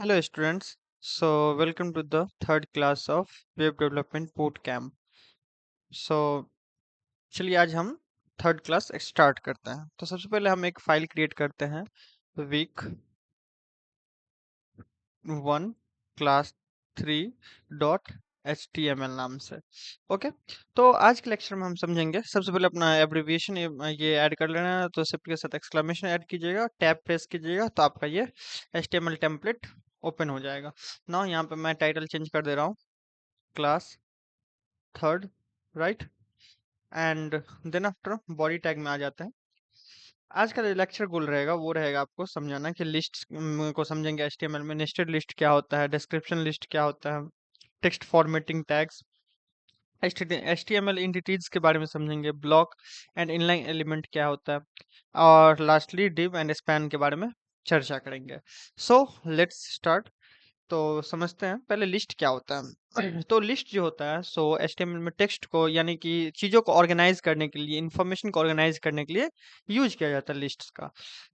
Hello students, welcome to the third class of Web Development Boot Camp. So चलिए आज हम third class start करते हैं। तो सबसे पहले हम एक फाइल क्रिएट करते हैं वीक 1 क्लास 3 डॉट HTML नाम से। ओके, तो आज के लेक्चर में हम समझेंगे। सबसे पहले अपना एब्रिविएशन ये ऐड कर लेना है, तो सिर्फ के साथ एक्सक्लेमेशन ऐड कीजिएगा, टैब प्रेस कीजिएगा तो आपका ये HTML टेम्पलेट ओपन हो जाएगा ना। यहाँ पे मैं टाइटल चेंज कर दे रहा हूँ, class third, right. And then after body tag में आ जाते हैं। आज का जो लेक्चर गोल रहेगा वो रहेगा आपको समझाना कि लिस्ट को समझेंगे। HTML में नेस्टेड लिस्ट क्या होता है, डिस्क्रिप्शन लिस्ट क्या होता है, text formatting tags, HTML entities के बारे में समझेंगे, ब्लॉक एंड इनलाइन एलिमेंट क्या होता है, और लास्टली डिव एंड स्पैन के बारे में चर्चा करेंगे। So let's start. तो समझते हैं पहले लिस्ट क्या होता है। तो लिस्ट जो होता है HTML में टेक्स्ट को यानी कि चीजों को ऑर्गेनाइज करने के लिए, इंफॉर्मेशन को ऑर्गेनाइज करने के लिए यूज किया जाता है लिस्ट का।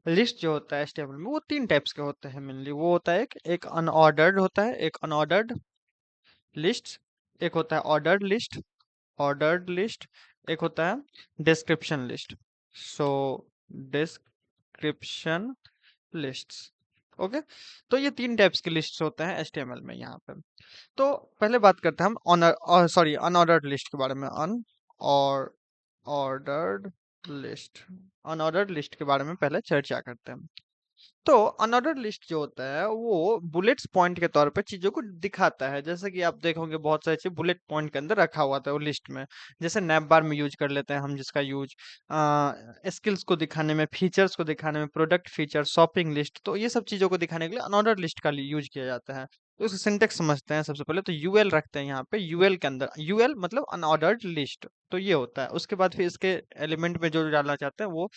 लिस्ट जो होता है HTML में वो तीन टाइप्स के होते हैं मेनली। वो होता है एक अनऑर्डर्ड होता है, एक अनऑर्डर्ड लिस्ट, एक होता है ऑर्डर्ड लिस्ट, एक होता है डिस्क्रिप्शन लिस्ट। सो डिस्क्रिप्शन लिस्ट्स, ओके। तो ये तीन टाइप्स के लिस्ट्स होते हैं HTML में यहाँ पे। तो पहले बात करते हैं हम अनऑर्डर्ड लिस्ट के बारे में। अन और ऑर्डर्ड लिस्ट, अनऑर्डर्ड लिस्ट के बारे में पहले चर्चा करते हैं। तो अनऑर्डर्ड लिस्ट जो होता है वो बुलेट्स पॉइंट के तौर पे चीजों को दिखाता है। जैसे कि आप देखोगे बहुत सारी चीज बुलेट पॉइंट के अंदर रखा हुआ था वो लिस्ट में। जैसे नैप बार में यूज कर लेते हैं हम, जिसका यूज स्किल्स को दिखाने में, फीचर्स को दिखाने में, प्रोडक्ट फीचर, शॉपिंग लिस्ट, तो ये सब चीजों को दिखाने के लिए अनऑर्डर्ड लिस्ट का यूज किया जाता है। तो उसका सिंटेक्स समझते हैं। सबसे पहले तो यूएल रखते हैं यहाँ पे। यूएल के अंदर, यूएल मतलब अनऑर्डर्ड लिस्ट, तो ये होता है। उसके बाद फिर इसके एलिमेंट में जो डालना चाहते हैं वो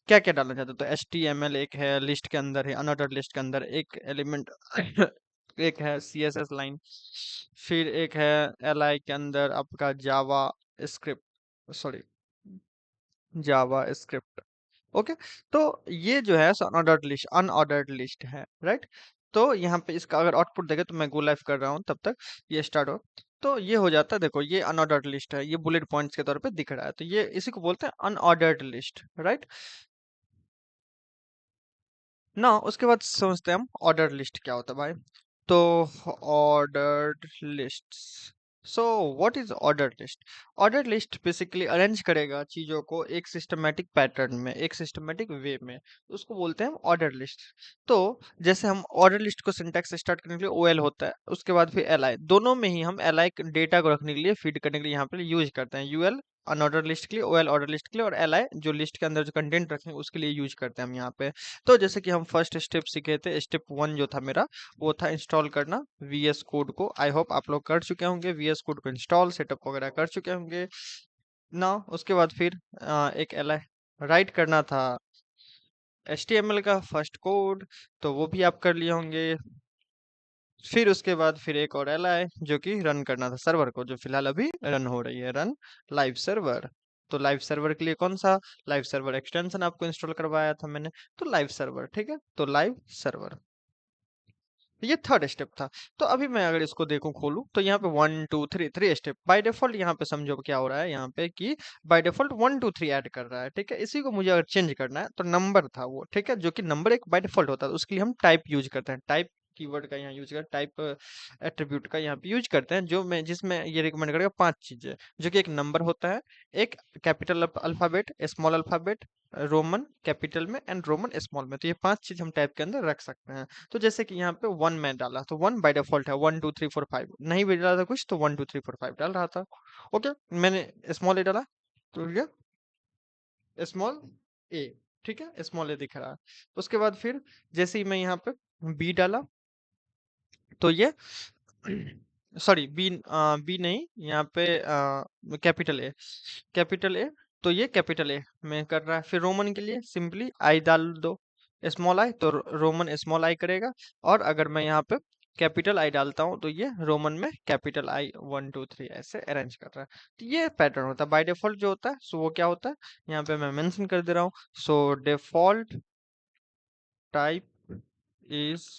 क्या क्या डालना चाहते हो। तो HTML एक है लिस्ट के अंदर, है अनऑर्डर्ड लिस्ट के अंदर एक एलिमेंट। एक है CSS लाइन, फिर एक है LI के अंदर आपका जावा स्क्रिप्ट, सॉरी जावा स्क्रिप्ट। ओके, तो ये जो है अनऑर्डर्ड लिस्ट है, राइट। तो यहाँ पे इसका अगर आउटपुट देखे तो मैं गो लाइव कर रहा हूँ तब तक ये स्टार्ट हो। तो ये हो जाता है, देखो ये अनऑर्डर्ड लिस्ट है, ये बुलेट पॉइंट्स के तौर पे दिख रहा है, तो ये इसी को बोलते हैं अनऑर्डर्ड लिस्ट, राइट ना। उसके बाद समझते हैं हम ऑर्डर लिस्ट क्या होता है भाई। तो ordered lists, so what is order list. Order list basically arrange करेगा चीजों को एक सिस्टमेटिक पैटर्न में, एक सिस्टमेटिक वे में, तो उसको बोलते हैं ऑर्डर लिस्ट। तो जैसे हम ऑर्डर लिस्ट को सिंटैक्स स्टार्ट करने के लिए OL होता है, उसके बाद फिर LI, दोनों में ही हम LI डेटा को रखने के लिए, फीड करने के लिए यहाँ पे यूज करते हैं। UL अनऑर्डर लिस्ट के लिए, OL ऑर्डर लिस्ट के लिए, और LI जो लिस्ट के अंदर जो कंटेंट रखें उसके लिए यूज करते हैं हम यहाँ पे। तो जैसे कि हम फर्स्ट स्टेप सीखे थे, स्टेप 1 जो था मेरा, वो था इंस्टॉल करना VS कोड को। आई होप आप लोग कर चुके होंगे VS कोड को इंस्टॉल, सेटअप वगैरह कर चुके होंगे ना। उसके बाद फिर एक LI राइट करना था HTML का फर्स्ट कोड, तो वो भी आप कर लिए होंगे। फिर उसके बाद फिर एक और LI जो कि रन करना था सर्वर को, जो फिलहाल अभी रन हो रही है, रन लाइव सर्वर। तो लाइव सर्वर के लिए कौन सा, लाइव सर्वर एक्सटेंशन आपको इंस्टॉल करवाया था मैंने, तो लाइव सर्वर, ठीक है। तो लाइव सर्वर, ये थर्ड स्टेप था। तो अभी मैं अगर इसको देखूं, खोलूं, तो यहाँ पे 1 2 3 स्टेप बाय डिफॉल्ट। यहाँ पे समझो क्या हो रहा है, यहाँ पे कि बाय डिफॉल्ट 1 2 3 ऐड कर रहा है, ठीक है। इसी को मुझे अगर चेंज करना है तो नंबर था वो, ठीक है, जो कि नंबर एक बाय डिफॉल्ट होता है, तो उसके लिए हम टाइप यूज करते हैं। टाइप कीवर्ड का यहाँ यूज कर, टाइप एट्रीब्यूट का यहाँ पे यूज करते हैं, जो मैं जिसमें ये रिकमेंड करेगा 5 चीजें, जो कि एक नंबर होता है, एक capital alphabet, small alphabet, Roman capital में, एंड रोमन स्मॉल में। तो ये 5 चीज हम टाइप के अंदर रख सकते हैं। तो जैसे कि यहाँ पे 1 मैं डाला, तो 1 बाय डिफॉल्ट है, 1 2 3 4 5 नहीं भी डाला था कुछ, तो 1 2 3 4 5 डाल रहा था। ओके, मैंने स्मॉल ए डाला तो ये स्मॉल ए, ठीक है, स्मॉल ए दिख रहा है। उसके बाद फिर जैसे ही मैं यहाँ पे बी डाला, तो ये सॉरी बी नहीं, यहाँ पे कैपिटल ए, कैपिटल ए, तो ये कैपिटल ए में कर रहा है। फिर रोमन के लिए सिंपली आई डाल दो, स्मॉल आई, तो रोमन स्मॉल आई करेगा। और अगर मैं यहाँ पे कैपिटल आई डालता हूँ तो ये रोमन में कैपिटल आई 1 2 3 ऐसे अरेंज कर रहा है। तो ये पैटर्न होता है बाय डिफॉल्ट जो होता है। सो वो क्या होता है, यहाँ पे मैं मेंशन कर दे रहा हूँ। सो डिफॉल्ट टाइप इज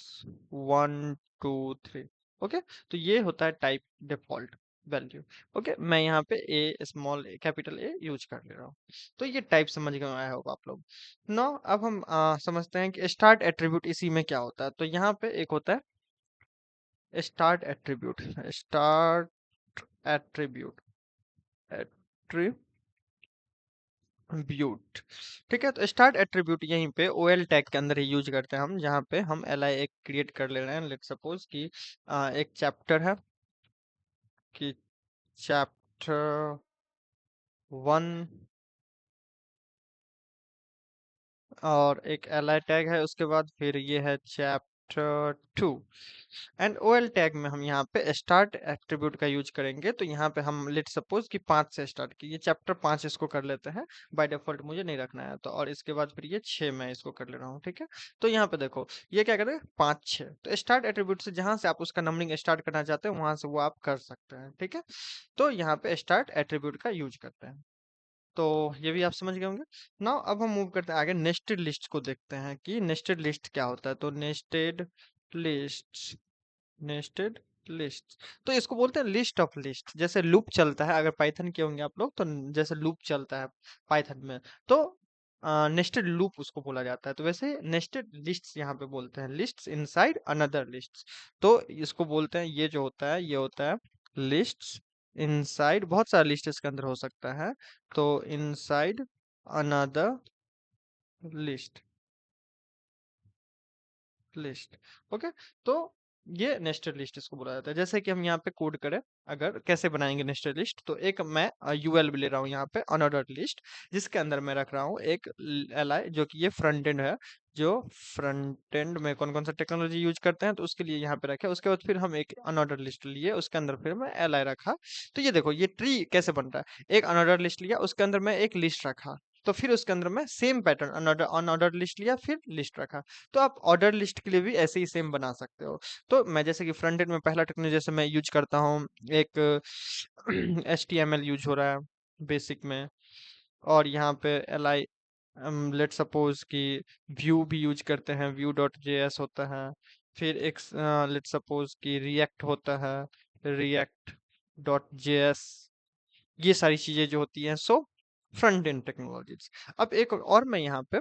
1 2 3। ओके, तो ये होता है टाइप डिफॉल्ट वैल्यू। ओके, मैं यहाँ पे ए स्मॉल कैपिटल ए यूज कर ले रहा हूँ। तो ये टाइप समझ गए आया होगा आप लोग। नो, अब हम समझते हैं कि स्टार्ट एट्रीब्यूट इसी में क्या होता है। तो यहाँ पे एक होता है start attribute. Start attribute, attribute, ठीक है। तो स्टार्ट एट्रीब्यूट यहीं पे ओएल टैग के अंदर ही यूज करते हैं हम, जहाँ पे हम एल आई एक क्रिएट कर ले रहे हैं। लेट सपोज कि एक चैप्टर है कि चैप्टर 1, और एक एल टैग है उसके बाद, फिर ये है चैप्टर 2। एंड ओएल टैग में हम यहाँ पे स्टार्ट एट्रीब्यूट का यूज करेंगे। तो यहाँ पे हम लेट सपोज कि 5 से स्टार्ट की, ये चैप्टर 5 इसको कर लेते हैं। बाय डिफॉल्ट मुझे नहीं रखना है, तो और इसके बाद फिर ये 6 मैं इसको कर ले रहा हूँ, ठीक है। तो यहाँ पे देखो ये क्या करें, 5 6। तो स्टार्ट एट्रीब्यूट से जहां से आप उसका नंबरिंग स्टार्ट करना चाहते हैं वहां से वो आप कर सकते हैं, ठीक है। तो यहाँ पे स्टार्ट एट्रीब्यूट का यूज करते हैं। तो ये भी आप समझ गए होंगे। नाउ अब हम मूव करते हैं आगे, नेस्टेड लिस्ट को देखते हैं कि नेस्टेड लिस्ट क्या होता है। तो नेस्टेड लिस्ट, नेस्टेड लिस्ट, तो इसको बोलते हैं लिस्ट ऑफ लिस्ट। जैसे लूप चलता है, अगर पाइथन के होंगे आप लोग तो जैसे लूप चलता है पाइथन में, तो नेस्टेड लूप उसको बोला जाता है। तो वैसे नेस्टेड लिस्ट्स यहाँ पे बोलते हैं, लिस्ट्स इनसाइड अनदर लिस्ट्स। तो इसको बोलते हैं, ये जो होता है ये होता है लिस्ट्स इनसाइड, बहुत सारा लिस्ट इसके अंदर हो सकता है। तो inside another list, list. Okay, तो ये नेस्टेड लिस्ट इसको बोला जाता है। जैसे कि हम यहाँ पे कोड करें, अगर कैसे बनाएंगे नेस्टेड लिस्ट, तो एक मैं यूएल भी ले रहा हूँ यहाँ पे अनऑर्डर्ड लिस्ट, जिसके अंदर मैं रख रहा हूँ एक एल आई, जो कि ये फ्रंट एंड है। जो फ्रंट एंड में कौन कौन सा टेक्नोलॉजी यूज करते हैं तो उसके लिए यहाँ पे रखे। उसके बाद फिर हम एक अनऑर्डर्ड लिस्ट लिए, उसके अंदर फिर मैं एल आई रखा। तो ये देखो ये ट्री कैसे बन रहा है, एक अनऑर्डर्ड लिस्ट लिया, उसके अंदर मैं एक लिस्ट रखा, तो फिर उसके अंदर मैं सेम पैटर्न अनऑर्डर्ड लिस्ट लिया, फिर लिस्ट रखा। तो आप ऑर्डर लिस्ट के लिए भी ऐसे ही सेम बना सकते हो। तो मैं जैसे कि फ्रंट एंड में पहला टेक्नोलॉजी जैसे मैं यूज करता हूँ, एक H T M L use हो रहा है बेसिक में, और यहाँ पे एल आई, लेट सपोज कि व्यू भी यूज करते हैं, व्यू डॉट जे एस होता है। फिर एक लेट सपोज कि रिएक्ट होता है, रिएक्ट डॉट जे एस। ये सारी चीजें जो होती हैं, सो फ्रंट एंड टेक्नोलॉजीज। अब एक और मैं यहाँ पे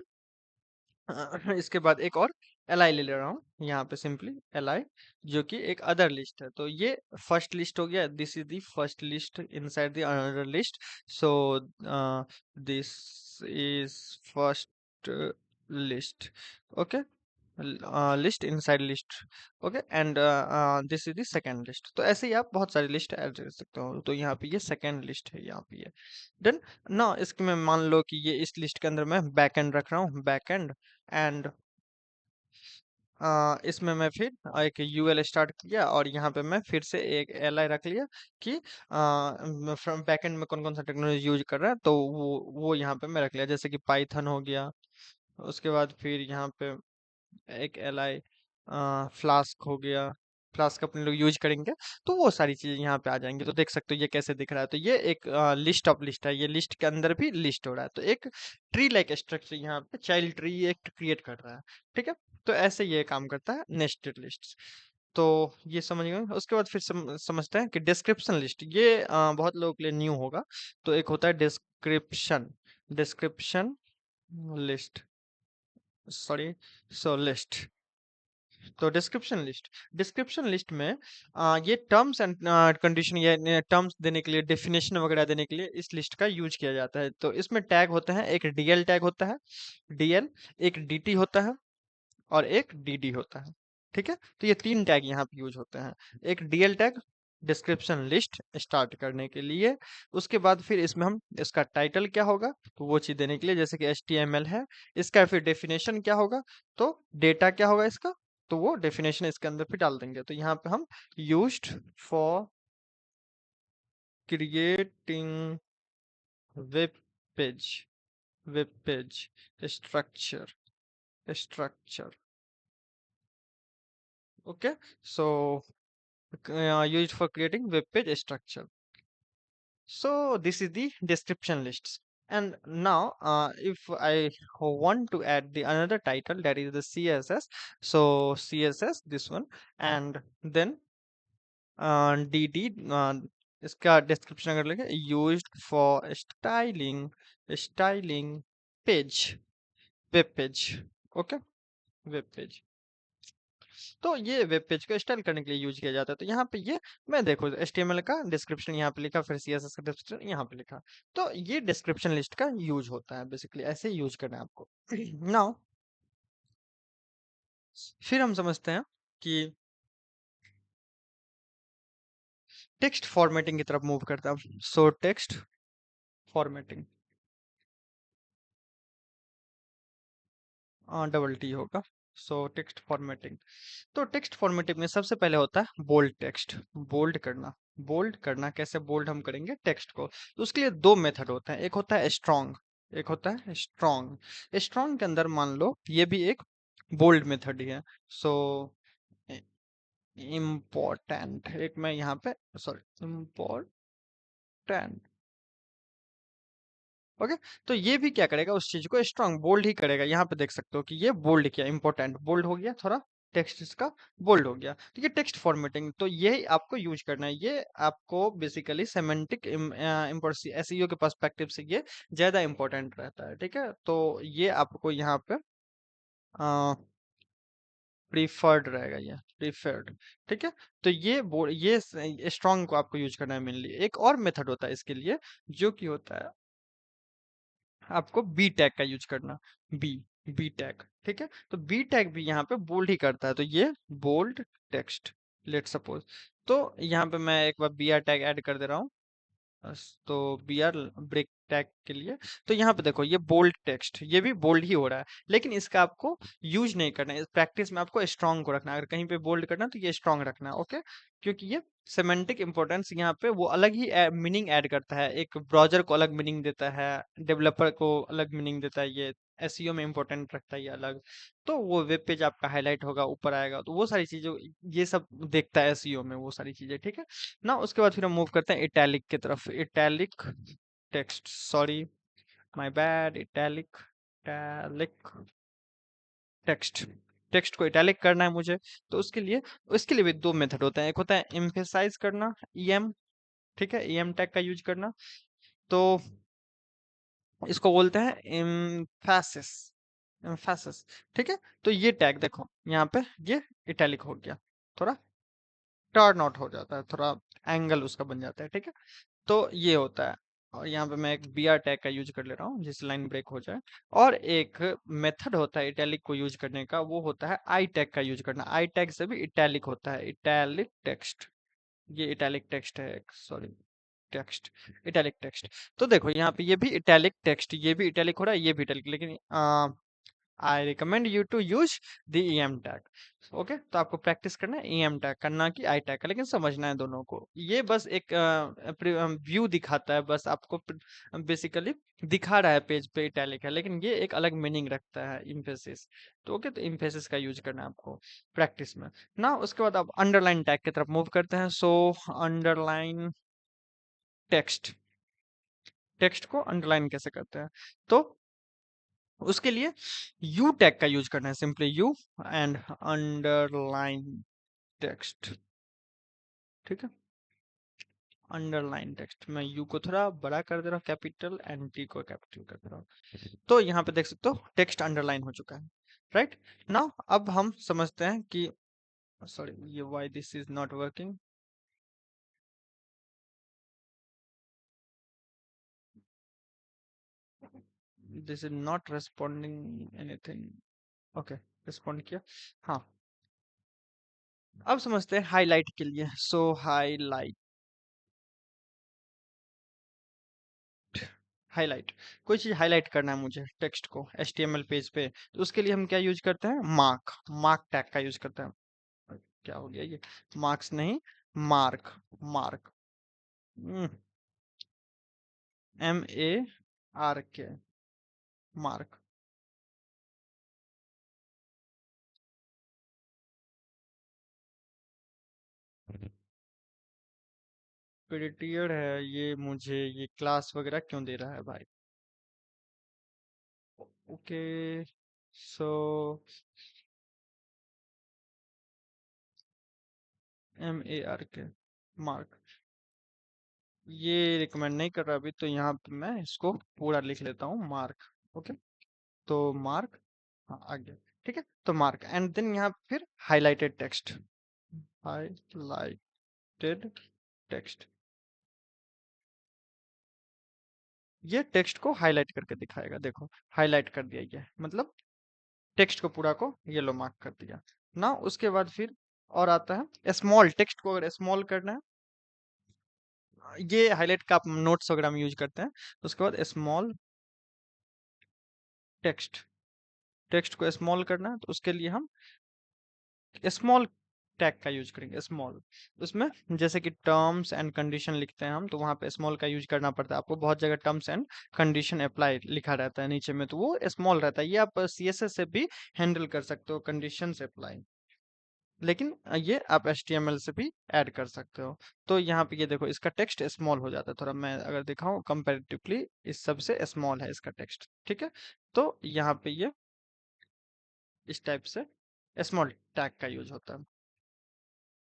इसके बाद एक और एल आई ले ले रहा हूँ यहाँ पे, सिंपली एल आई, जो कि एक अदर लिस्ट है। तो ये फर्स्ट लिस्ट हो गया, this is the first list inside the another list. So this is first list, okay, list inside list, okay. And this is the second list. तो ऐसे ही आप बहुत सारी लिस्ट ऐड कर सकते हो। तो यहाँ पे ये सेकंड लिस्ट है, यहाँ पे ये डन ना। इसके में मान लो कि ये इस लिस्ट के अंदर मैं बैकएंड रख रहा हूँ, बैकएंड। एंड इसमें मैं फिर एक यूएल स्टार्ट किया, और यहाँ पे मैं फिर से एक एल आई रख लिया कि फ्रंट बैकएंड में कौन कौन सा टेक्नोलॉजी यूज कर रहा है, तो वो यहाँ पे मैं रख लिया, जैसे कि पाइथन हो गया। उसके बाद फिर यहाँ पे एक एल आई फ्लास्क हो गया, फ्लास्क अपने लोग यूज करेंगे। तो वो सारी चीजें यहाँ पे आ जाएंगी। तो देख सकते हो ये कैसे दिख रहा है। तो ये एक लिस्ट ऑफ लिस्ट है, ये लिस्ट के अंदर भी लिस्ट हो रहा है। तो एक ट्री लाइक स्ट्रक्चर यहाँ पे चाइल्ड ट्री एक क्रिएट कर रहा है, ठीक है। तो ऐसे ये काम करता है नेस्टेड लिस्ट। तो ये समझ गए। उसके बाद फिर समझते हैं कि डिस्क्रिप्शन लिस्ट, ये बहुत लोगों के लिए न्यू होगा। तो एक होता है डिस्क्रिप्शन, डिस्क्रिप्शन लिस्ट, सॉरी, सो लिस्ट। तो डिस्क्रिप्शन लिस्ट, डिस्क्रिप्शन लिस्ट में ये टर्म्स एंड कंडीशन या टर्म्स देने के लिए, डेफिनेशन वगैरह देने के लिए इस लिस्ट का यूज किया जाता है। तो इसमें टैग होते हैं, एक डीएल टैग होता है, डीएल, एक डीटी होता है, और एक डीडी होता है, ठीक है। तो ये 3 टैग यहाँ पे यूज होते हैं। एक DL tag description list start करने के लिए, उसके बाद फिर इसमें हम इसका टाइटल क्या होगा तो वो चीज देने के लिए, जैसे कि HTML है। इसका फिर डेफिनेशन क्या होगा, तो डेटा क्या होगा इसका, तो वो डेफिनेशन इसके अंदर फिर डाल देंगे। तो यहाँ पे हम used for creating web page, web page structure, structure, okay, so used for creating web page structure. So this is the description lists. And now if I want to add the another title, that is the CSS. So CSS, this one, and then DD, इसका description अगर लिखे, used for styling page, web page. Okay, web page. तो ये web page को style करने के लिए use किया जाता है। तो यहाँ पे ये, मैं देखो HTML का डिस्क्रिप्शन यहाँ पे लिखा, फिर CSS का डिस्क्रिप्शन यहाँ पे लिखा। तो ये डिस्क्रिप्शन लिस्ट का यूज होता है, बेसिकली ऐसे यूज करना है आपको। नाउ फिर हम समझते हैं कि टेक्स्ट फॉर्मेटिंग की तरफ मूव करता है। सो टेक्स्ट फॉर्मेटिंग, डबल टी होगा। सो टेक्स्ट फॉर्मेटिंग, तो टेक्स्ट फॉर्मेटिंग में सबसे पहले होता है बोल्ड टेक्स्ट। बोल्ड करना, बोल्ड करना कैसे बोल्ड हम करेंगे टेक्स्ट को, तो उसके लिए दो मेथड होते हैं। एक होता है स्ट्रॉन्ग, एक होता है स्ट्रॉन्ग। स्ट्रॉन्ग के अंदर मान लो ये भी एक बोल्ड मेथड ही है। सो इम्पोर्टेंट, एक मैं यहाँ पे, सॉरी, इम्पोर्टेंट। ओके, तो ये भी क्या करेगा, उस चीज को स्ट्रांग बोल्ड ही करेगा। यहाँ पे देख सकते हो कि ये बोल्ड किया, इंपॉर्टेंट बोल्ड हो गया, थोड़ा टेक्स्ट इसका बोल्ड हो गया। तो ये टेक्स्ट फॉर्मेटिंग, तो ये आपको यूज करना है। ये आपको बेसिकली सेमेंटिक एसईओ के पर्सपेक्टिव से ये ज्यादा इंपॉर्टेंट रहता है। ठीक है, तो ये आपको यहाँ पे प्रीफर्ड रहेगा, ये प्रीफर्ड। ठीक है, तो ये स्ट्रॉन्ग को आपको यूज करना है मेनली। एक और मेथड होता है इसके लिए, जो कि होता है आपको बी टैग का यूज करना। बी बी टैग, ठीक है, तो बी टैग भी यहाँ पे बोल्ड ही करता है। तो ये बोल्ड टेक्स्ट, लेट सपोज, तो यहाँ पे मैं एक बार बी आर टैग ऐड कर दे रहा हूँ। तो बी आर ब्रेक टैग के लिए, तो यहाँ पे देखो ये बोल्ड टेक्स्ट, ये भी बोल्ड ही हो रहा है, लेकिन इसका आपको यूज नहीं करना है। प्रैक्टिस में आपको स्ट्रांग को रखना है। अगर कहीं पे बोल्ड करना है तो ये स्ट्रांग रखना है। ओके, क्योंकि ये सेमेंटिक इंपॉर्टेंस यहाँ पे वो अलग ही मीनिंग ऐड करता है। एक ब्राउजर को अलग मीनिंग देता है, डेवलपर को अलग मीनिंग देता है, ये एसईओ में इंपॉर्टेंट रखता है ये अलग। तो वो वेब पेज आपका हाईलाइट होगा, ऊपर आएगा, तो वो सारी चीजें, ये सब देखता है एसईओ में, वो सारी चीजें। ठीक है ना, उसके बाद फिर हम मूव करते हैं इटैलिक की तरफ। Italic text, sorry, my bad, italic, italic text. Text को इटैलिक करना है मुझे, तो उसके लिए भी दो मेथड होते हैं। एक होता है एम्फेसाइज करना, ईएम, ठीक है, ईएम टैग का यूज करना। तो इसको बोलते हैं एम्फेसिस, एम्फेसिस। ठीक है, तो ये टैग देखो यहाँ पे, ये इटैलिक हो गया, थोड़ा टर्न आउट हो जाता है, थोड़ा एंगल उसका बन जाता है। ठीक है, तो ये होता है। और यहाँ पे मैं एक बी आर टैग का यूज कर ले रहा हूँ, जिससे लाइन ब्रेक हो जाए। और एक मेथड होता है इटैलिक को यूज करने का, वो होता है आई टैग का यूज करना। आई टैग से भी इटैलिक होता है, इटैलिक टेक्स्ट। ये इटैलिक टेक्स्ट है, सॉरी, टेक्स्ट, इटैलिक टेक्स्ट। तो देखो यहाँ पे ये भी इटैलिक टेक्स्ट, ये भी इटैलिक हो रहा है, ये भी इटैलिक, लेकिन I recommend you to use the EM tag. Okay, तो आपको प्रैक्टिस करना है ईएम टैग करना कि आई टैग का, लेकिन समझना है दोनों को। ये बस एक व्यू दिखाता है, बस आपको बेसिकली दिखा रहा है पेज पे इटैलिक है, लेकिन ये एक अलग मीनिंग रखता है, इम्फेसिस। तो ओके, तो इम्फेसिस का यूज करना है आपको प्रैक्टिस में ना। उसके बाद आप अंडरलाइन टैग की तरफ मूव करते हैं। सो अंडरलाइन टेक्स्ट, टेक्स्ट को अंडरलाइन कैसे करते हैं, तो उसके लिए यू टैग का यूज करना है, simply you and underline text. ठीक है, अंडरलाइन टेक्स्ट, मैं यू को थोड़ा बड़ा कर दे रहा हूँ, कैपिटल, एंड टी को कैपिटल कर दे रहा हूँ। तो यहाँ पे देख सकते हो टेक्स्ट अंडरलाइन हो चुका है। राइट नाउ अब हम समझते हैं कि, सॉरी, ये why this is not working, this is not responding anything. Okay, respond किया, हाँ। अब समझते हैं हाईलाइट के लिए। सो हाईलाइट, हाईलाइट, कोई चीज हाईलाइट करना है मुझे टेक्स्ट को HTML पेज पे, तो उसके लिए हम क्या यूज करते हैं, मार्क, मार्क टैग का यूज करते हैं। क्या हो गया ये, मार्क्स नहीं, mark, mark, MARK, mark. Period है ये, मुझे ये क्लास वगैरह क्यों दे रहा है भाई। ओके, सो MARK, मार्क, ये रिकमेंड नहीं कर रहा अभी, तो यहाँ पे मैं इसको पूरा लिख लेता हूँ, मार्क। ओके, तो मार्क, हाँ आ गया। ठीक है, तो मार्क एंड देन यहाँ फिर हाईलाइटेड टेक्स्ट, हाईलाइटेड टेक्स्ट, ये टेक्स्ट को हाईलाइट करके दिखाएगा। देखो हाईलाइट कर दिया, ये मतलब टेक्स्ट को पूरा को येलो मार्क कर दिया ना। उसके बाद फिर और आता है स्मॉल टेक्स्ट को, अगर स्मॉल करना है, ये हाईलाइट का आप नोट्स वगैरह में यूज करते हैं। उसके बाद स्मॉल टेक्स्ट, टेक्स्ट को स्मॉल करना है तो उसके लिए हम स्मॉल टैग का यूज करेंगे, स्मॉल। उसमें जैसे कि टर्म्स एंड कंडीशन लिखते हैं हम, तो वहां पे स्मॉल का यूज करना पड़ता है आपको। बहुत जगह टर्म्स एंड कंडीशन अप्लाई लिखा रहता है नीचे में, तो वो स्मॉल रहता है। ये आप CSS से भी हैंडल कर सकते हो, कंडीशन अप्लाई। लेकिन ये आप HTML से भी ऐड कर सकते हो। तो यहाँ पे ये देखो, इसका टेक्स्ट स्मॉल हो जाता है थोड़ा। मैं अगर दिखाऊं कंपैरेटिवली, इस सबसे स्मॉल है इसका टेक्स्ट। ठीक है, तो यहाँ पे ये इस टाइप से स्मॉल टैग का यूज होता है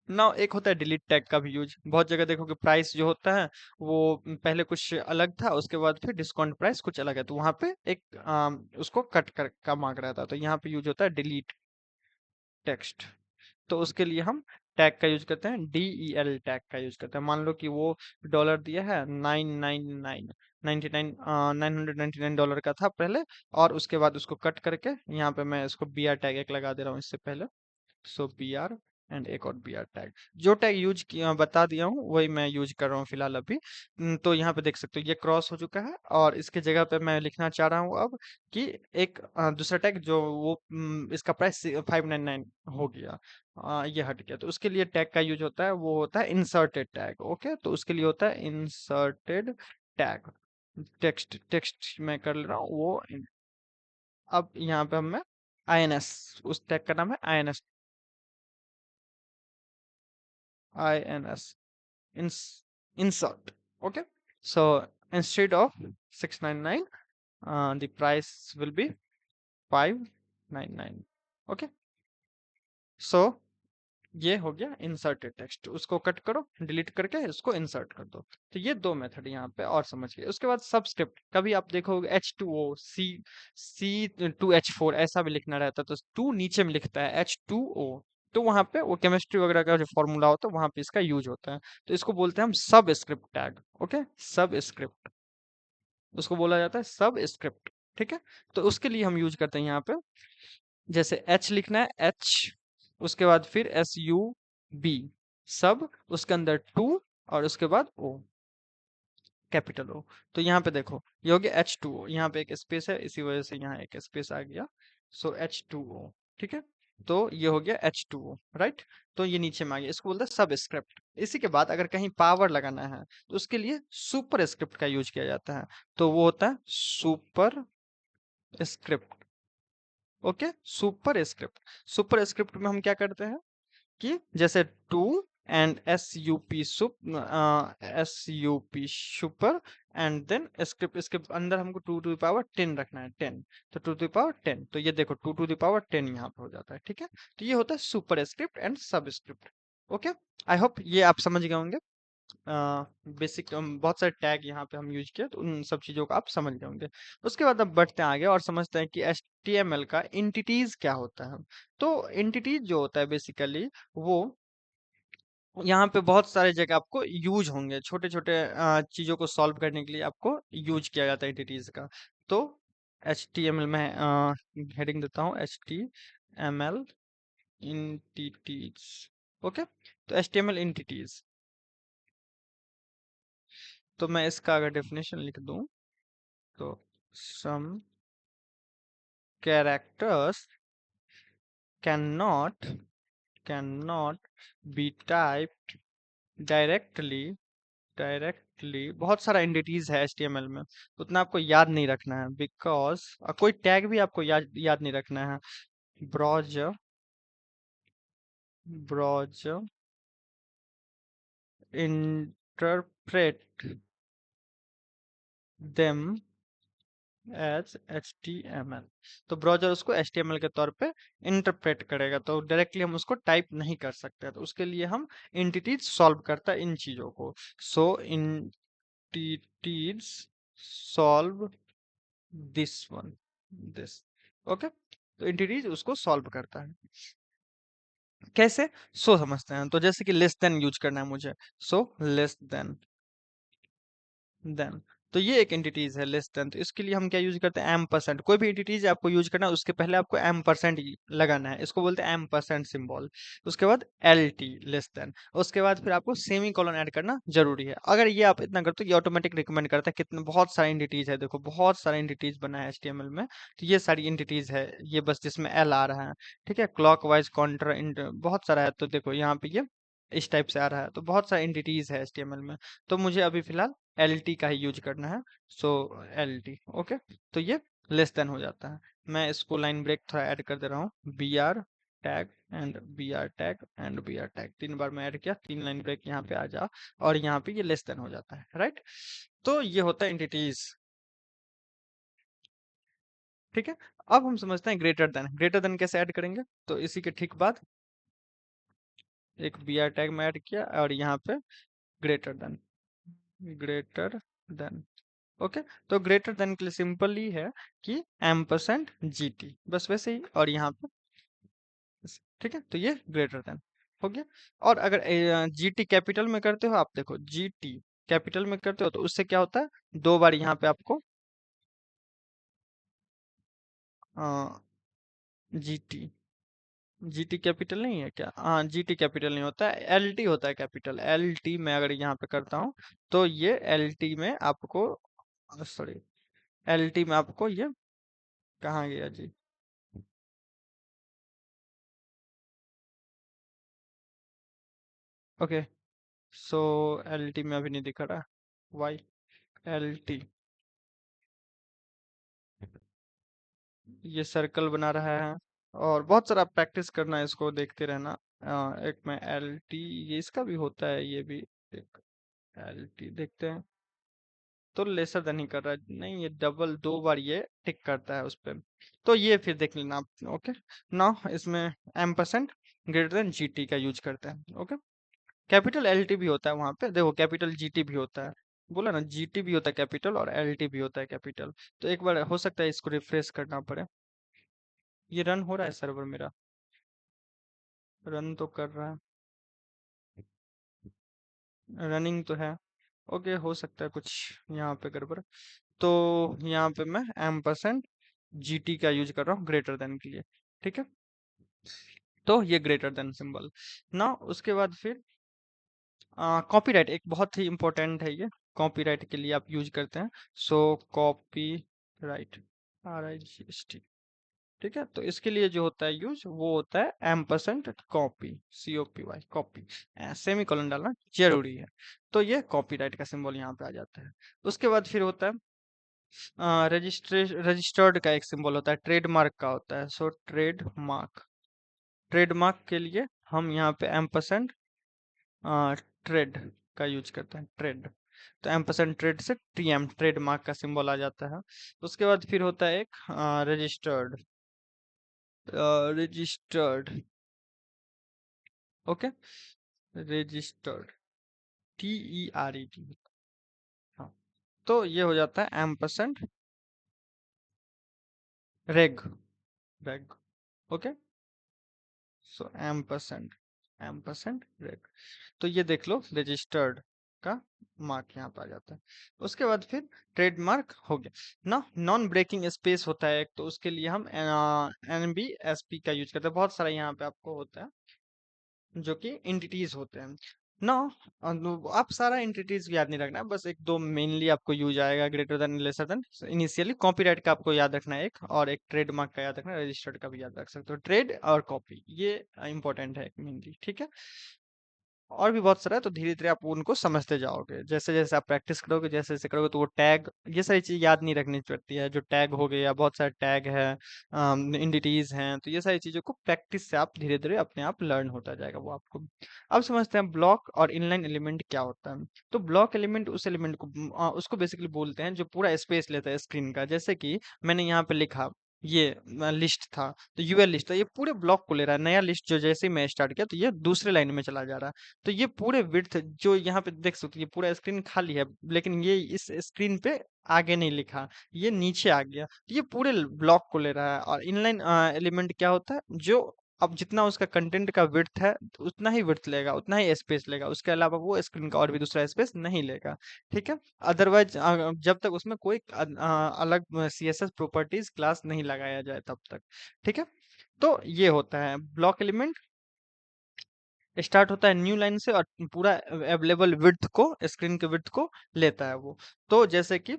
ना। एक होता है डिलीट टैग का भी यूज। बहुत जगह देखो कि प्राइस जो होता है वो पहले कुछ अलग था, उसके बाद फिर डिस्काउंट प्राइस कुछ अलग है, तो वहां पे एक उसको कट कर का मार्क रहता है, तो यहाँ पे यूज होता है डिलीट टेक्स्ट। तो उसके लिए हम टैग का यूज करते हैं, DEL टैग का यूज करते हैं। मान लो कि वो डॉलर दिया है 999 का था पहले, और उसके बाद उसको कट करके यहाँ पे मैं इसको BR टैग एक लगा दे रहा हूँ इससे पहले। सो BR एंड एक और BR टैग, जो टैग यूज किया बता दिया हूँ वही मैं यूज कर रहा हूँ फिलहाल अभी। तो यहाँ पे देख सकते हो ये क्रॉस हो चुका है, और इसके जगह पे मैं लिखना चाह रहा हूँ अब कि एक दूसरा टैग जो वो इसका प्राइस 599 हो गया, ये हट गया। तो उसके लिए टैग का यूज होता है, वो होता है इंसर्टेड टैग। ओके, तो उसके लिए होता है इंसर्टेड टैग। टेक्स्ट टेक्स्ट मैं कर ले रहा हूँ वो अब यहाँ पे मैं INS, उस टैग का नाम है INS, INS, insert. Okay, so instead of 699, the price will be 599. Okay, so ये हो गया इंसर्टेड टेक्स्ट। उसको कट करो, डिलीट करके इसको इंसर्ट कर दो। तो ये दो मेथड यहाँ पे और समझ गए। उसके बाद सबस्क्रिप्ट, कभी आप देखोगे H2O, C2H4 ऐसा भी लिखना रहता है, तो 2 नीचे में लिखता है H2O, तो वहां पे वो केमिस्ट्री वगैरह का जो फॉर्मूला होता है वहां पे इसका यूज होता है। तो इसको बोलते हैं हम सब स्क्रिप्ट टैग। ओके, सब स्क्रिप्ट, उसको बोला जाता है सब स्क्रिप्ट। ठीक है, तो उसके लिए हम यूज करते हैं यहाँ पे, जैसे H लिखना है, H, उसके बाद फिर SUB, सब, उसके अंदर 2, और उसके बाद O, कैपिटल O। तो यहाँ पे देखो ये हो गया H2O, यहाँ पे एक स्पेस है इसी वजह से यहाँ एक स्पेस आ गया। सो H2O, ठीक है, तो ये हो गया H2O, राइट। तो ये नीचे में आ गया, इसको बोलते हैं सब स्क्रिप्ट। इसी के बाद अगर कहीं पावर लगाना है तो उसके लिए सुपर स्क्रिप्ट का यूज किया जाता है, तो वो होता है superscript. Okay, superscript, superscript में हम क्या करते हैं कि जैसे to and SUP sup, SUP super, and then script, इसके अंदर हमको 2 to the power 10 रखना है, 10, तो 2 to the power 10, तो ये देखो 2 to the power 10 यहाँ पे हो जाता है। ठीक है, तो ये होता है सुपर स्क्रिप्ट एंड सब स्क्रिप्ट। ओके, आई होप ये आप समझ गए होंगे। बेसिक बहुत सारे टैग यहाँ पे हम यूज किए, तो उन सब चीजों को आप समझ गए होंगे। उसके बाद अब बढ़ते हैं आगे और समझते हैं कि HTML का इंटिटीज क्या होता है। तो इंटिटीज जो होता है बेसिकली, वो यहाँ पे बहुत सारे जगह आपको यूज होंगे, छोटे छोटे चीजों को सॉल्व करने के लिए आपको यूज किया जाता है इंटिटीज का। तो HTML में हेडिंग देता हूँ, HTML इंटिटीज। ओके, तो HTML इंटिटीज, तो मैं इसका अगर डेफिनेशन लिख दूं, तो some characters cannot cannot be typed directly, बहुत सारा एंटिटीज है HTML में, उतना आपको याद नहीं रखना है, बिकॉज कोई टैग भी आपको याद नहीं रखना है। Browser browser interpret them as HTML। तो ब्राउजर उसको HTML के तौर पे इंटरप्रेट करेगा, तो डायरेक्टली हम उसको टाइप नहीं कर सकते, तो उसके लिए हम एंटिटीज सॉल्व करता है इन चीजों को। So entities solve this one, this. Okay, तो एंटिटीज उसको सॉल्व करता है। कैसे? सो समझते हैं। तो जैसे कि लेस देन यूज करना है मुझे, सो लेस देन, तो ये एक एंटिटीज है लेस देन। तो इसके लिए हम क्या यूज करते हैं? Ampersand. कोई भी एंटिटीज आपको यूज करना है उसके पहले आपको एम परसेंट लगाना है, इसको बोलते हैं एम परसेंट सिंबल। उसके बाद LT लेस देन, उसके बाद फिर आपको सेमी कॉलन ऐड करना जरूरी है। अगर ये आप इतना करते हो, ये ऑटोमेटिक रिकमेंड करता है। कितने बहुत सारे एंटिटीज है, देखो बहुत सारे एंटिटीज बना है HTML में। तो ये सारी एंटिटीज है, ये बस जिसमें L आ रहा है, ठीक है। क्लॉकवाइज काउंटर बहुत सारा है, तो देखो यहाँ पे ये इस टाइप से आ रहा है, तो बहुत सारे एंटिटीज है HTML में। तो मुझे अभी फिलहाल LT का ही यूज करना है। सो LT। ओके, तो ये लेस देन हो जाता है। मैं इसको लाइन ब्रेक थोड़ा ऐड कर दे रहा हूँ। BR tag and BR tag and BR tag, 3 बार मैं ऐड किया, 3 लाइन ब्रेक यहाँ पे आ जा, और यहाँ पे ये लेस देन हो जाता है, राइट। तो ये होता है एंटिटीज, ठीक है। अब हम समझते हैं ग्रेटर देन। ग्रेटर देन कैसे ऐड करेंगे? तो इसी के ठीक बाद एक BR टैग में ऐड किया, और यहाँ पे greater than, greater than. Okay, तो ग्रेटर देन के लिए सिंपल ही है कि %GT, बस वैसे ही, और यहाँ पे ठीक है। तो ये ग्रेटर देन हो गया। और अगर GT कैपिटल में करते हो, आप देखो GT कैपिटल में करते हो तो उससे क्या होता है, 2 बार यहाँ पे आपको GT, GT कैपिटल नहीं है क्या? हाँ, GT कैपिटल नहीं होता है, LT होता है कैपिटल। LT में अगर यहाँ पे करता हूँ तो ये LT में आपको, सॉरी, LT में आपको ये कहाँ गया जी? ओके, सो LT में अभी नहीं दिखा रहा, वाई? LT, ये सर्कल बना रहा है, और बहुत सारा प्रैक्टिस करना है, इसको देखते रहना। एक में LT, ये इसका भी होता है, ये भी एक LT देखते हैं। तो लेसर देन ही कर रहा है, नहीं, ये डबल 2 बार ये टिक करता है उस पे। तो ये फिर देख लेना आप। ओके, नाउ इसमें M%GT का यूज करते हैं। ओके, कैपिटल LT भी होता है वहां पे, देखो कैपिटल GT भी होता है, बोला ना, GT भी होता है कैपिटल, और LT भी होता है कैपिटल। तो एक बार हो सकता है इसको रिफ्रेश करना पड़े। ये रन हो रहा है सर्वर मेरा, रन तो कर रहा है, रनिंग तो है। ओके, हो सकता है कुछ यहाँ पे गड़बड़। तो यहाँ पे मैं M%GT का यूज कर रहा हूँ ग्रेटर देन के लिए, ठीक है। तो ये ग्रेटर देन सिंबल। ना उसके बाद फिर कॉपीराइट एक बहुत ही इंपॉर्टेंट है, ये कॉपीराइट के लिए आप यूज करते हैं। सो कॉपी राइट, RIGST, ठीक है। तो इसके लिए जो होता है यूज, वो होता है M%COPY, COPY, copy, semi colon डालना जरूरी है। तो ये कॉपीराइट का सिंबल यहाँ पे आ जाता है। उसके बाद फिर होता है रजिस्टर्ड का एक सिंबल होता है, ट्रेडमार्क का होता है। सो ट्रेडमार्क, ट्रेडमार्क के लिए हम यहाँ पे ट्रेड का यूज करते हैं, ट्रेड। तो M%ट्रेड से TM, ट्रेडमार्क का सिंबल आ जाता है। उसके बाद फिर होता है एक registered, registered, okay, registered, TERED। हाँ, तो ये हो जाता है M% रेग, रेग। ओके, सो M% रेग। तो ये देख लो रजिस्टर्ड का मार्क यहाँ पे आ जाता है। उसके बाद फिर ट्रेडमार्क हो गया ना। नॉन ब्रेकिंग स्पेस होता है एक, तो उसके लिए हम NBSP का यूज करते हैं। बहुत सारा यहाँ पे आपको होता है जो कि एंटिटीज होते हैं ना। आप सारा एंटिटीज याद नहीं रखना है, बस एक दो मेनली आपको यूज आएगा, greater than, lesser than. Initially copyright का आपको याद रखना है एक, और एक ट्रेडमार्क का याद रखना है, रजिस्टर्ड का भी याद रख सकते हो। ट्रेड और कॉपी ये इंपॉर्टेंट है मेनली, ठीक है। और भी बहुत सारा है, तो धीरे-धीरे आप उनको समझते जाओगे। जैसे-जैसे आप प्रैक्टिस करोगे, जैसे-जैसे करोगे तो वो टैग, ये सारी चीज़ याद नहीं रखनी पड़ती है। जो टैग हो गया, बहुत सारे टैग है, एंटिटीज़ हैं, तो ये सारी चीज़ों को प्रैक्टिस से आप धीरे-धीरे अपने आप लर्न होता जाएगा वो आपको। अब समझते हैं ब्लॉक और इनलाइन एलिमेंट क्या होता है। तो ब्लॉक एलिमेंट उस एलिमेंट को उसको बेसिकली बोलते हैं जो पूरा स्पेस लेता है स्क्रीन का। जैसे कि मैंने यहाँ पे लिखा, ये लिस्ट था, तो यूएल लिस्ट था, ये पूरे ब्लॉक को ले रहा है। नया लिस्ट जो जैसे ही मैं स्टार्ट किया तो ये दूसरे लाइन में चला जा रहा है। तो ये पूरे विड्थ जो यहाँ पे देख सकते हो, ये पूरा स्क्रीन खाली है, लेकिन ये इस स्क्रीन पे आगे नहीं लिखा, ये नीचे आ गया, तो ये पूरे ब्लॉक को ले रहा है। और इनलाइन एलिमेंट क्या होता है, जो अब जितना उसका कंटेंट का विड्थ है उतना ही विड्थ लेगा, उतना ही स्पेस लेगा, उसके अलावा वो स्क्रीन का और भी दूसरा स्पेस नहीं लेगा। ठीक है। अदरवाइज जब तक उसमें कोई अलग सीएसएस प्रॉपर्टीज क्लास नहीं लगाया जाए तब तक। ठीक है। तो ये होता है ब्लॉक एलिमेंट, स्टार्ट होता है न्यू लाइन से और पूरा अवेलेबल विड्थ को, स्क्रीन के विड्थ को लेता है वो। तो जैसे कि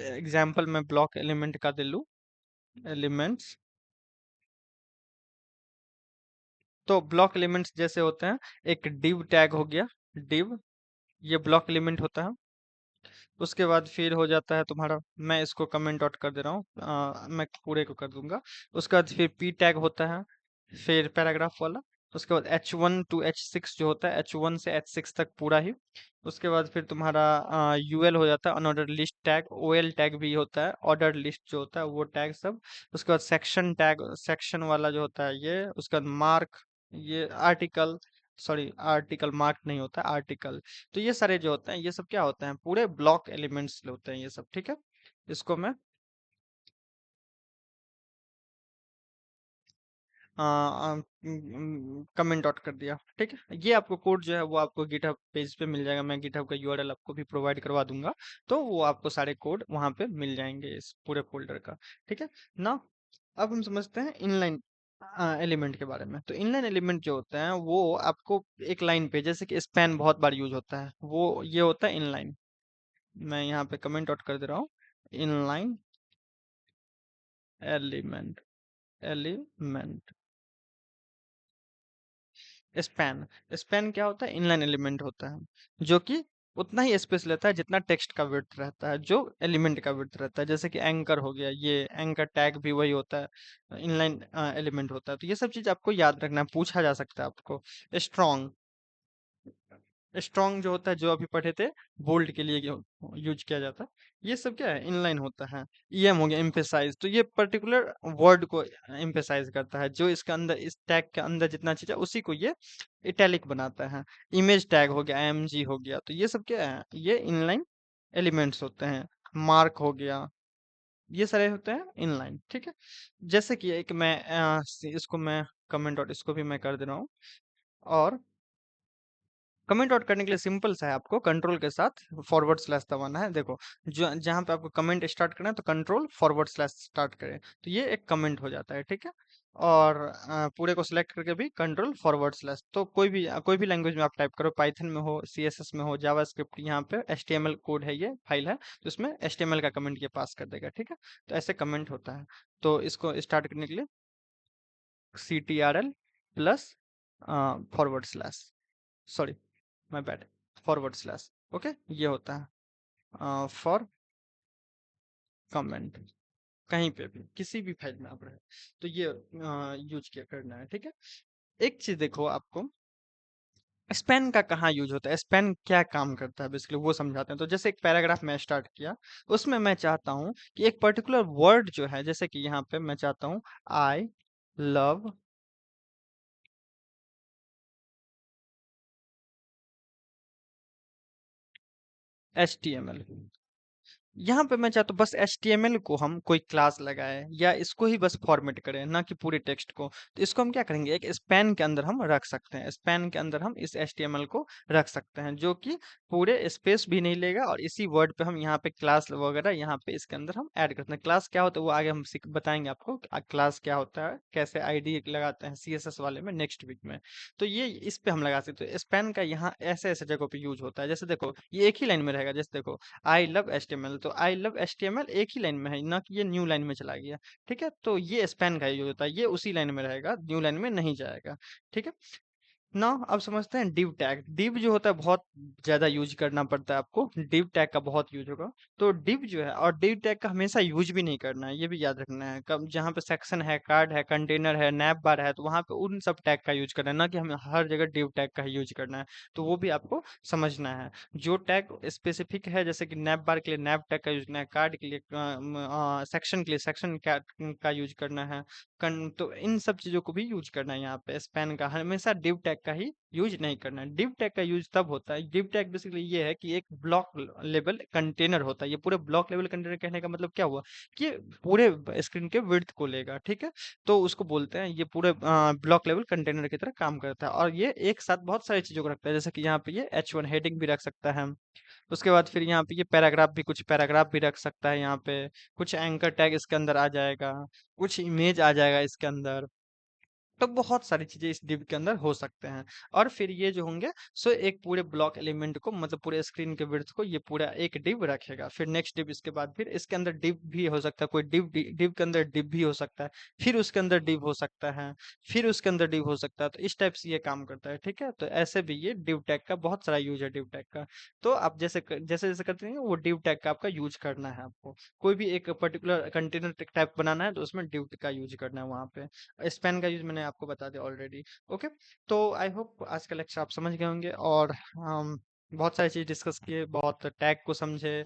एग्जांपल मैं ब्लॉक एलिमेंट का दे लूं, एलिमेंट्स। तो ब्लॉक एलिमेंट्स जैसे होते हैं, एक div टैग हो गया, div, ये ब्लॉक एलिमेंट होता है। उसके बाद फिर हो जाता है तुम्हारा, मैं इसको कमेंट आउट कर दे रहा हूँ, मैं पूरे को कर दूंगा। उसके बाद फिर पी टैग होता है, फिर पैराग्राफ वाला। उसके बाद H1 to H6 जो होता है, H1 से H6 तक पूरा ही। उसके बाद फिर तुम्हारा यूएल हो जाता है, unorder list tag, OL tag भी होता है, ऑर्डर लिस्ट जो होता है वो टैग सब। उसके बाद सेक्शन टैग, सेक्शन वाला जो होता है ये। उसके बाद मार्क, ये आर्टिकल, सॉरी आर्टिकल मार्क नहीं होता, आर्टिकल। तो ये सारे जो होते हैं, ये सब क्या होते हैं, पूरे ब्लॉक एलिमेंट्स होते हैं ये सब। ठीक है। इसको मैं कमेंट आउट कर दिया। ठीक है। ये आपको कोड जो है वो आपको गिटहब पेज पे मिल जाएगा, मैं गिटहब का यूआरएल आपको भी प्रोवाइड करवा दूंगा। तो वो आपको सारे कोड वहां पे मिल जाएंगे इस पूरे फोल्डर का। ठीक है ना। अब हम समझते हैं इनलाइन एलिमेंट के बारे में। तो इनलाइन एलिमेंट जो होते हैं वो आपको एक लाइन पे, जैसे कि स्पैन बहुत बार यूज होता है, वो ये होता है इनलाइन। मैं यहाँ पे कमेंट आउट कर दे रहा हूँ, inline element, element span. Span क्या होता है, इनलाइन एलिमेंट होता है, जो कि उतना ही स्पेस लेता है जितना टेक्स्ट का विड्थ रहता है, जो एलिमेंट का विड्थ रहता है। जैसे कि एंकर हो गया, ये एंकर टैग भी वही होता है, इनलाइन एलिमेंट होता है। तो ये सब चीज आपको याद रखना है, पूछा जा सकता है आपको। स्ट्रॉन्ग, स्ट्रॉन्ग जो होता है, जो अभी पढ़े थे, बोल्ड के लिए यूज किया जाता है, ये सब क्या है, इनलाइन होता है। ईएम हो गया, एम्फेसाइज, तो ये पर्टिकुलर वर्ड को एम्फेसाइज करता है, जो इसके अंदर, इस टैग के अंदर जितना चीज है उसी को ये इटैलिक बनाता है। इमेज टैग हो गया, एमजी हो गया, तो ये सब क्या है, ये इनलाइन एलिमेंट्स होते हैं। मार्क हो गया, ये सारे होते हैं इनलाइन। ठीक है। जैसे कि एक मैं इसको मैं कमेंट और इसको भी मैं कर दे रहा हूँ। और कमेंट आउट करने के लिए सिंपल सा है, आपको कंट्रोल के साथ फॉरवर्ड स्लैश दबाना है। देखो, जो जहाँ पे आपको कमेंट स्टार्ट करना है तो कंट्रोल फॉरवर्ड स्लैश स्टार्ट करें, तो ये एक कमेंट हो जाता है। ठीक है। और पूरे को सिलेक्ट करके भी कंट्रोल फॉरवर्ड स्लैश, तो कोई भी लैंग्वेज में आप टाइप करो, पाइथन में हो, सीएसएस में हो, जावास्क्रिप्ट, यहाँ पे एचटीएमएल कोड है, ये फाइल है, तो इसमें एचटीएमएल का कमेंट ये पास कर देगा। ठीक है। तो ऐसे कमेंट होता है। तो इसको स्टार्ट करने के लिए CTRL plus forward slash, sorry my bad, forward slash. Okay, ये होता है फॉर कमेंट, कहीं पे भी किसी भी फाइल में आप रहे, तो ये यूज किया करना है। ठीक है। एक चीज देखो, आपको स्पेन का कहाँ यूज होता है, स्पेन क्या काम करता है बेसिकली वो समझाते हैं। तो जैसे एक पैराग्राफ मैं स्टार्ट किया, उसमें मैं चाहता हूँ कि एक पर्टिकुलर वर्ड जो है, जैसे कि यहाँ पे मैं चाहता हूँ आई लव HTML, यहाँ पे मैं चाहता हूँ बस HTML को हम कोई क्लास लगाए या इसको ही बस फॉर्मेट करें, ना कि पूरे टेक्स्ट को। तो इसको हम क्या करेंगे, एक स्पैन के अंदर हम रख सकते हैं, स्पैन के अंदर हम इस HTML को रख सकते हैं, जो कि पूरे स्पेस भी नहीं लेगा। और इसी वर्ड पे हम यहाँ पे क्लास वगैरह यहाँ पे इसके अंदर हम ऐड करते हैं। क्लास क्या होता है वो आगे हम बताएंगे आपको, क्लास क्या होता है, कैसे आईडी लगाते हैं CSS वाले में, नेक्स्ट वीक में। तो ये इस पे हम लगा सकते हैं। स्पैन का यहाँ ऐसे ऐसे जगहों पे यूज होता है। जैसे देखो, ये एक ही लाइन में रहेगा, जैसे देखो आई लव HTML, तो आई लव HTML एक ही लाइन में है, ना कि ये न्यू लाइन में चला गया। ठीक है। तो ये स्पैन का यूज होता है, ये उसी लाइन में रहेगा, न्यू लाइन में नहीं जाएगा। ठीक है। ना अब समझते हैं div टैग। div जो होता है बहुत ज्यादा यूज करना पड़ता है आपको, div टैग का बहुत यूज होगा। तो div जो है और div टैग का हमेशा यूज भी नहीं करना है, ये भी याद रखना है। कब जहाँ पे सेक्शन है, कार्ड है, कंटेनर है, नैप बार है, तो वहां पे उन सब टैग का यूज करना है, ना कि हमें हर जगह div टैग का यूज करना है। तो वो भी आपको समझना है। जो टैग स्पेसिफिक है, जैसे कि नैप बार के लिए नैप टैग का यूज करना है, कार्ड के लिए सेक्शन के लिए सेक्शन का यूज करना है, तो इन सब चीजों को भी यूज करना है। यहाँ पे स्पैन का हमेशा div टैग का ही यूज नहीं करना है। div टैग का यूज तब होता है, div टैग बेसिकली ये है कि एक ब्लॉक लेवल कंटेनर होता है। ये पूरे ब्लॉक लेवल कंटेनर कहने का मतलब क्या हुआ कि ये पूरे स्क्रीन के विड्थ को लेगा, ठीक है। तो उसको बोलते हैं ये पूरे ब्लॉक लेवल कंटेनर की तरह काम करता है, और ये एक साथ बहुत सारी चीजों को रखता है। जैसे कि यहाँ पे ये H1 हेडिंग भी रख सकता है। उसके बाद फिर यहाँ पे ये पैराग्राफ भी, कुछ पैराग्राफ भी रख सकता है यहाँ पे। कुछ एंकर टैग इसके अंदर आ जाएगा, कुछ इमेज आ जाएगा इसके अंदर। तो बहुत सारी चीजें इस डिव के अंदर हो सकते हैं। और फिर ये जो होंगे, सो एक पूरे ब्लॉक एलिमेंट को, मतलब पूरे स्क्रीन के विड्थ को ये पूरा एक डिव रखेगा। फिर नेक्स्ट डिव, इसके बाद फिर इसके अंदर डिव भी हो सकता है, कोई डिव के अंदर डिव भी हो सकता है, फिर उसके अंदर डिव हो सकता है, फिर उसके अंदर डिव हो सकता है। तो इस टाइप से ये काम करता है, ठीक है। तो ऐसे भी ये डिव टैग का बहुत सारा यूज है, डिव टैग का। तो आप जैसे जैसे करते हैं वो डिव टैग का आपका यूज करना है आपको। कोई भी एक पर्टिकुलर कंटेनर टाइप बनाना है तो उसमें डिव का यूज करना है वहां पे। स्पेन का यूज मैंने आपको बता दिया ऑलरेडी। ओके। तो आई होप आज का लेक्चर आप समझ गए होंगे, और हम बहुत सारी चीज डिस्कस किए, बहुत टैग को समझे,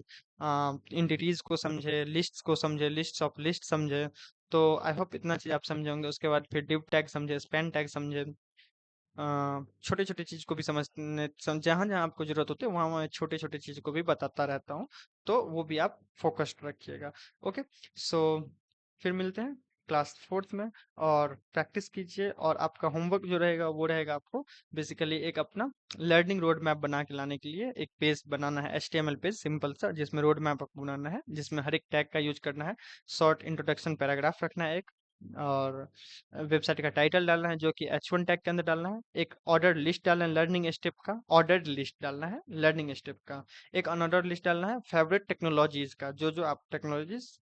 इंटिटीज को समझे, लिस्ट्स को समझे, लिस्ट ऑफ लिस्ट समझे। तो आई होप इतना चीज आप समझे होंगे। उसके बाद फिर डिव टैग समझे, स्पेन टैग समझे, छोटे छोटे चीज को भी जहाँ जहाँ आपको जरूरत होती है वहाँ वहाँ छोटे छोटे चीज को भी बताता रहता हूँ। तो वो भी आप फोकस्ड रखिएगा। ओके। सो फिर मिलते हैं क्लास फोर्थ में, और प्रैक्टिस कीजिए। और आपका होमवर्क जो रहेगा वो रहेगा आपको बेसिकली एक अपना लर्निंग रोड मैप बना के लाने के लिए एक पेज बनाना है, HTML पेज सिंपल सा, जिसमें रोड मैप आपको बनाना है, जिसमें हर एक टैग का यूज करना है। शॉर्ट इंट्रोडक्शन पैराग्राफ रखना है एक, और वेबसाइट का टाइटल डालना है जो कि H1 टैग के अंदर डालना है। एक ऑर्डर लिस्ट डालना है लर्निंग स्टेप का, ऑर्डर्ड लिस्ट डालना है लर्निंग स्टेप का। एक अनऑर्डर्ड लिस्ट डालना है फेवरेट टेक्नोलॉजीज का, जो जो आप टेक्नोलॉजीज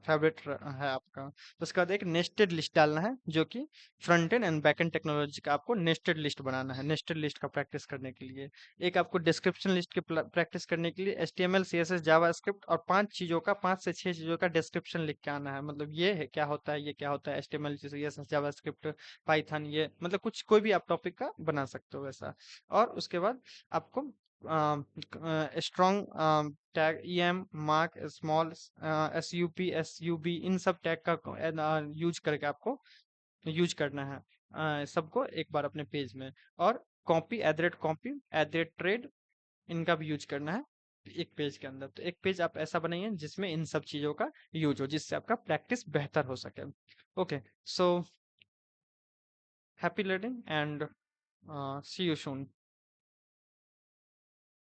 फेवरेट है आपका। तो उसके बाद एक नेस्टेड लिस्ट डालना है, जो कि front end back and technology का आपको नेस्टेड लिस्ट बनाना है, नेस्टेड लिस्ट का प्रैक्टिस करने के लिए। एक आपको डिस्क्रिप्शन लिस्ट की प्रैक्टिस करने के लिए HTML CSS जावास्क्रिप्ट और 5 से 6 चीजों का डिस्क्रिप्शन लिख के आना है। मतलब ये है क्या होता है, ये क्या होता है, HTML CSS जावास्क्रिप्ट, पाइथन, ये मतलब कुछ कोई भी आप टॉपिक का बना सकते हो वैसा। और उसके बाद आपको strong tag, EM, mark, small, SUP, SUB, इन सब टैग का यूज करके आपको यूज करना है सबको एक बार अपने पेज में। और कॉपी, @ट्रेड, इनका भी यूज करना है एक पेज के अंदर। तो एक पेज आप ऐसा बनाइए जिसमें इन सब चीजों का यूज हो, जिससे आपका प्रैक्टिस बेहतर हो सके। Okay. So happy learning and see you soon.